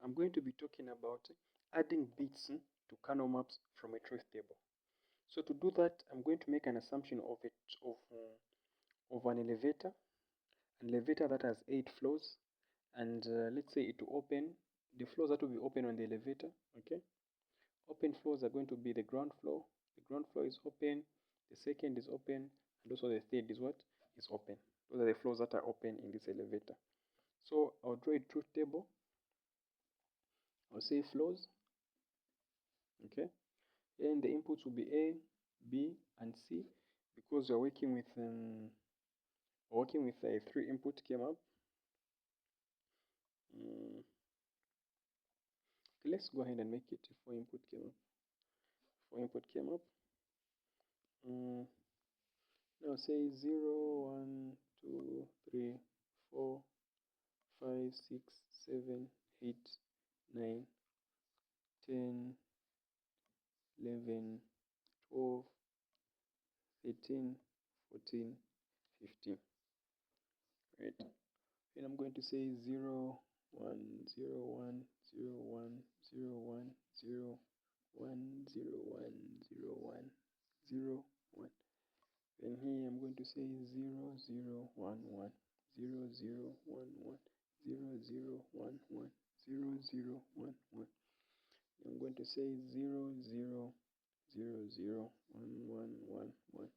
I'm going to be talking about adding bits to Karnaugh maps from a truth table. So to do that, I'm going to make an assumption of an elevator that has 8 floors, and let's say it will open the floors that will be open on the elevator. Okay, open floors are going to be the ground floor. The ground floor is open, the second is open, and also the third is what is open. Those are the floors that are open in this elevator. So I'll draw a truth table. I'll say floors. Okay, and the inputs will be A, B, and C because we're working with a 3 input came up. Okay, let's go ahead and make it a 4 input came up. 4 input came up. Now say 0, 1, 2, 3, 4, 5, 6, 7, 8, 9, 10, 11, 12, 13, 14, 15. Right. And I'm going to say 0, 1, 0, 1, 0, 1, 0, 1, 0, 1, 0, 1, 0, 1, 0, 1. Then here I'm going to say 0, 0, 1, 1, 0, 0, 1, 1, 0, 0, 1, 1, 0, 0, 1, 1. I'm going to say 0, 0, 0, 0, 1, 1, 1, 1,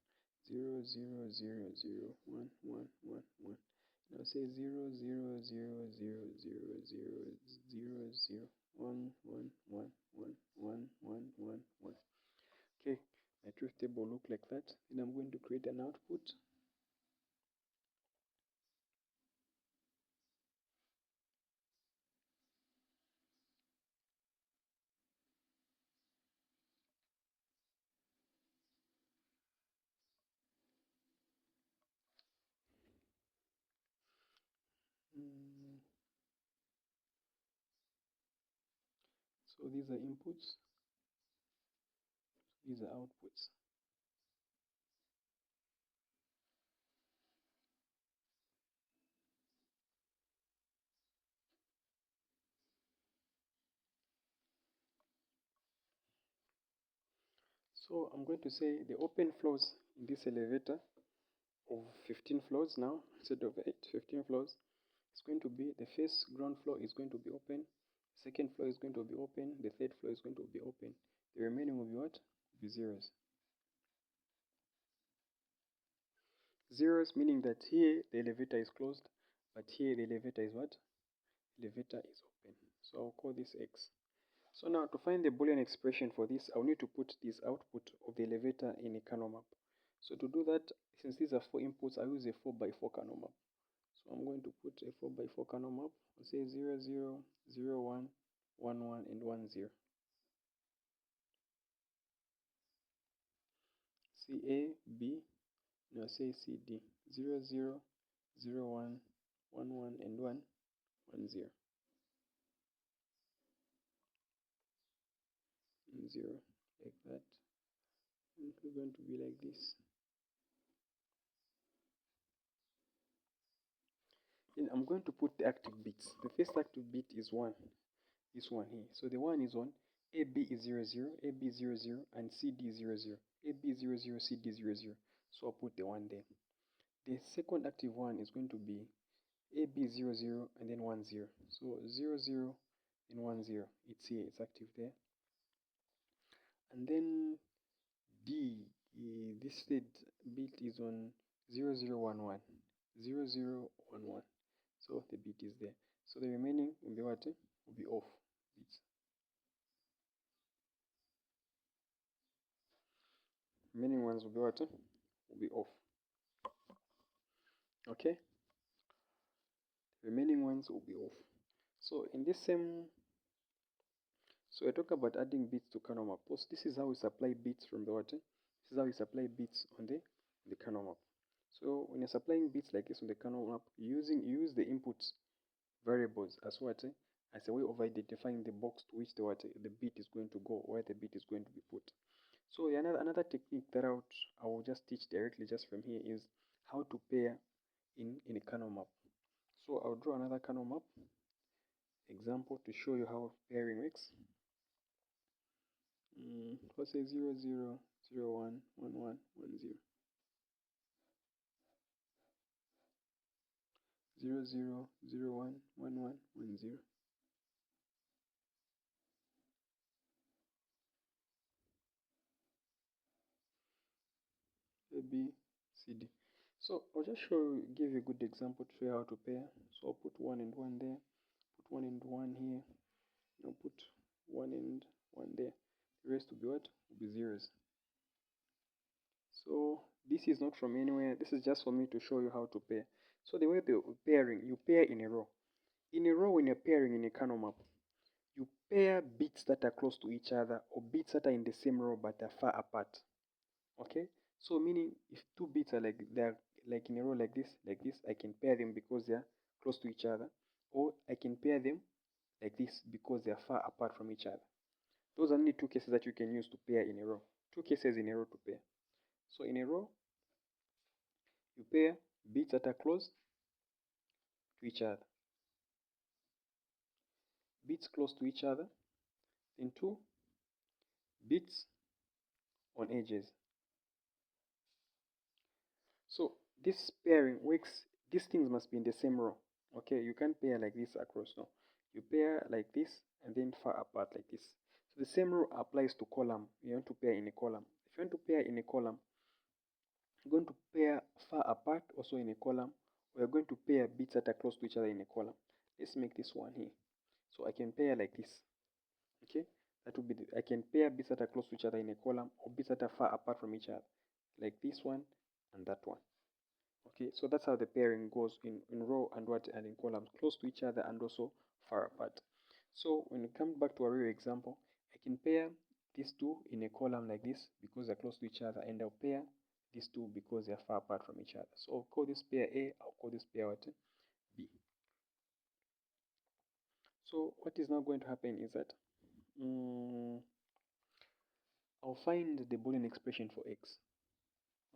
0, 0, 0, 0, 1, 1, 1, 1. Now say 0, 0, 0, 0, 0, 0, 0, 0, 1, 1, 1, 1, 1, 1, 1, 1. Okay, my truth table look like that. Then I'm going to create an output. So these are inputs, these are outputs. So I'm going to say the open floors in this elevator of 15 floors now, instead of 8, 15 floors, it's going to be the first ground floor is going to be open, second floor is going to be open, the third floor is going to be open. The remaining will be what? Will be zeros. Zeros meaning that here the elevator is closed, but here the elevator is what? Elevator is open. So I'll call this X. So now to find the Boolean expression for this, I'll need to put this output of the elevator in a Karnaugh map. So to do that, since these are 4 inputs, I use a 4x4 Karnaugh map. So I'm going to put a 4x4 Karnaugh map. I'll say 0, 0, 0, 1, 1, 1, and 1, 0. C, A, B. Now say C, D. 0, 0, 0, 1, 1, 1, and 1, 1, 0. 0, like that. And it's going to be like this. Then I'm going to put the active bits. The first active bit is 1. This one here. So the 1 is on AB is 0, 0, AB 0, 0, and CD 0, 0. AB 0, 0, CD 0, 0. So I'll put the 1 there. The second active one is going to be AB 0, 0, and then 1, 0. So 0, 0, and 1, 0. It's here, it's active there. And then D, this third bit is on 0, 0, 1, 1. 0, 0, 1, 1. So the bit is there. So the remaining will be what? Will be off bits. Remaining ones will be what? Will be off. Okay? The remaining ones will be off. So in this same, so I talk about adding bits to Karnaugh map. So this is how we supply bits from the what? This is how we supply bits on the Karnaugh map. So when you're supplying bits like this on the Karnaugh map, you use the input variables as what? As a way of identifying the box to which the bit is going to go, where the bit is going to be put. So another technique that I will just teach directly just from here is how to pair in a Karnaugh map. So I'll draw another Karnaugh map. example to show you how pairing works. Let's say 0, 0, 0, 1, 1, 1, 1, 0. 0, 0, 0, 1, 1, 1, 1, 0. A, B, C, D. So I'll just give you a good example to show you how to pair. So I'll put 1 and 1 there, put 1 and 1 here, and I'll put 1 and 1 there. The rest will be what? Will be zeros. So this is not from anywhere. This is just for me to show you how to pair. So the way the pairing, you pair in a row. In a row, when you're pairing in a Karnaugh map, you pair bits that are close to each other or bits that are in the same row but are far apart. Okay? So meaning if two bits are they're like in a row like this, I can pair them because they're close to each other, or I can pair them like this because they are far apart from each other. Those are only two cases that you can use to pair in a row. Two cases in a row to pair. So in a row, you pair bits that are close to each other. Bits close to each other, then two bits on edges. So this pairing works, these things must be in the same row. Okay, you can't pair like this across, no. You pair like this and then far apart like this. So the same rule applies to column. You want to pair in a column. If you want to pair in a column, you're going to pair far apart also in a column. We're going to pair bits that are close to each other in a column. Let's make this one here. So I can pair like this. Okay, that would be I can pair bits that are close to each other in a column or bits that are far apart from each other, like this one and that one. Okay, so that's how the pairing goes in row and in columns, close to each other and also far apart. So when it comes back to a real example, I can pair these two in a column like this because they're close to each other, and I'll pair these two because they're far apart from each other. So I'll call this pair A, I'll call this pair what? B. So what is now going to happen is that I'll find the Boolean expression for x.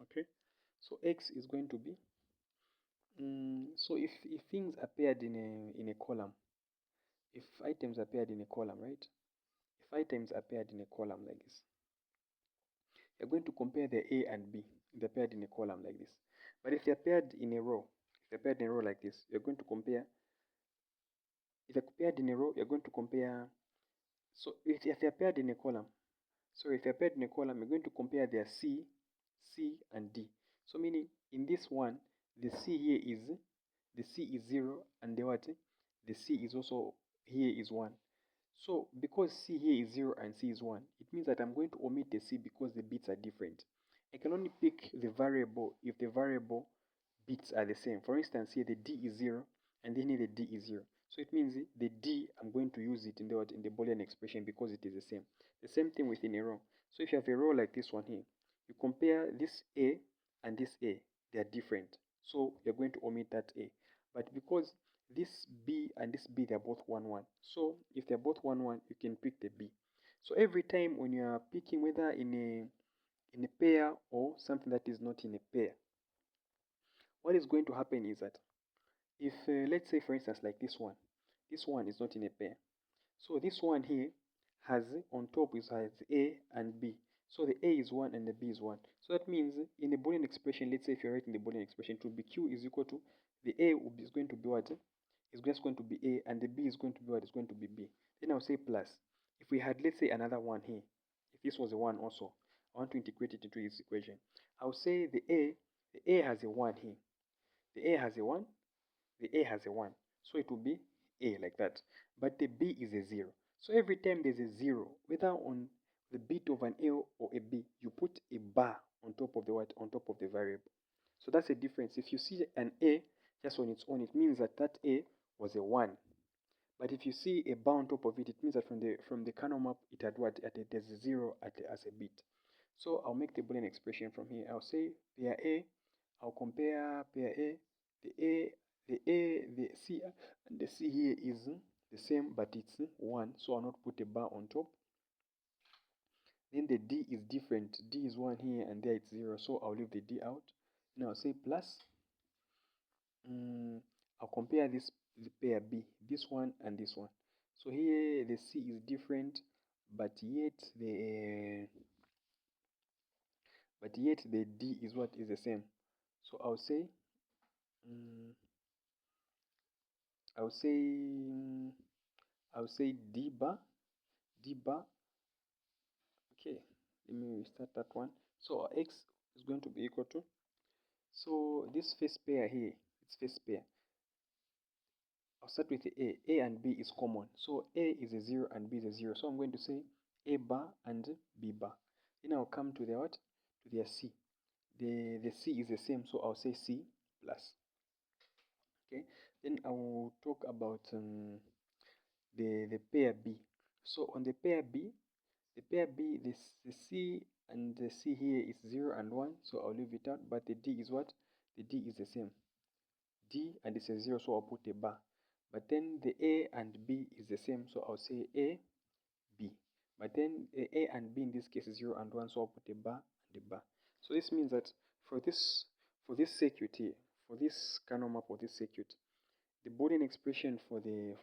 Okay, so x is going to be so if things are paired in a column, if items are paired in a column, right? If items are paired in a column like this, you're going to compare the A and B. They're paired in a column like this. But if they're paired in a row, if they're paired in a row like this, you're going to compare. If they're paired in a row, you're going to compare. So if they're paired in a column, so if they're paired in a column, you're going to compare their C, and D. So meaning in this one, the C here is 0, and the what? The C is also here is 1. So because C here is 0 and C is 1, it means that I'm going to omit the C because the bits are different. I can only pick the variable if the variable bits are the same. For instance, here the D is 0 and then here the D is 0. So it means the D, I'm going to use it in the Boolean expression because it is the same. The same thing within a row. So if you have a row like this one here, you compare this A and this A, they are different. So you're going to omit that A. But because this B and this B, they're both 1, 1. So if they're both 1, 1, you can pick the B. So every time when you are picking whether in a pair or something that is not in a pair, what is going to happen is that if let's say for instance like this one is not in a pair, so this one here has on top has A and B, so the A is 1 and the B is 1. So that means in the Boolean expression, let's say if you're writing the Boolean expression, it will be Q is equal to the A is going to be what? It's just going to be A, and the B is going to be what? It's going to be B. Then I'll say plus. If we had, let's say, another one here, if this was a 1 also, I want to integrate it into this equation. I'll say the A has a 1 here. The A has a 1, the A has a 1. So it will be A like that. But the B is a 0. So every time there's a 0, whether on the bit of an A or a B, you put a bar on top of the what? On top of the variable. So that's the difference. If you see an A just on its own, it means that that A was a 1. But if you see a bar on top of it, it means that from the Karnaugh map, it had what? There's a 0 as a bit. So I'll make the Boolean expression from here. I'll say pair A. I'll compare pair A. The C, and the C here is the same, but it's 1. So I'll not put a bar on top. Then the D is different. D is 1 here, and there it's 0. So I'll leave the D out. Now I'll say plus. I'll compare the pair B, this one and this one. So here the C is different, but yet the D is what is the same. So I'll say D bar. Okay, let me restart that one. So our X is going to be equal to, so this first pair here, it's first pair. I'll start with the A and B is common. So A is a 0 and B is a 0. So I'm going to say A bar and B bar. Then I'll come to the what? To their C. The C is the same, so I'll say C plus. Okay. Then I will talk about the pair B. So on the pair B, the C and the C here is 0 and 1, so I'll leave it out. But the D is what? The D is the same. D and it's a 0, so I'll put a bar. But then the A and B is the same, so I'll say A, B. But then the A and B in this case is 0 and 1, so I'll put a bar and a bar. So this means that for this circuit here, for this Karnaugh map of this circuit, the Boolean expression for the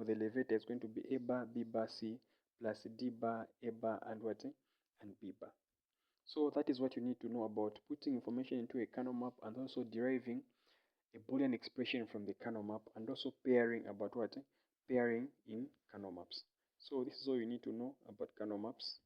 elevator is going to be A bar, B bar, C plus D bar, A bar, and what? And B bar. So that is what you need to know about putting information into a Karnaugh map and also deriving a Boolean expression from the Karnaugh map, and also pairing about what? Pairing in Karnaugh maps. So this is all you need to know about Karnaugh maps.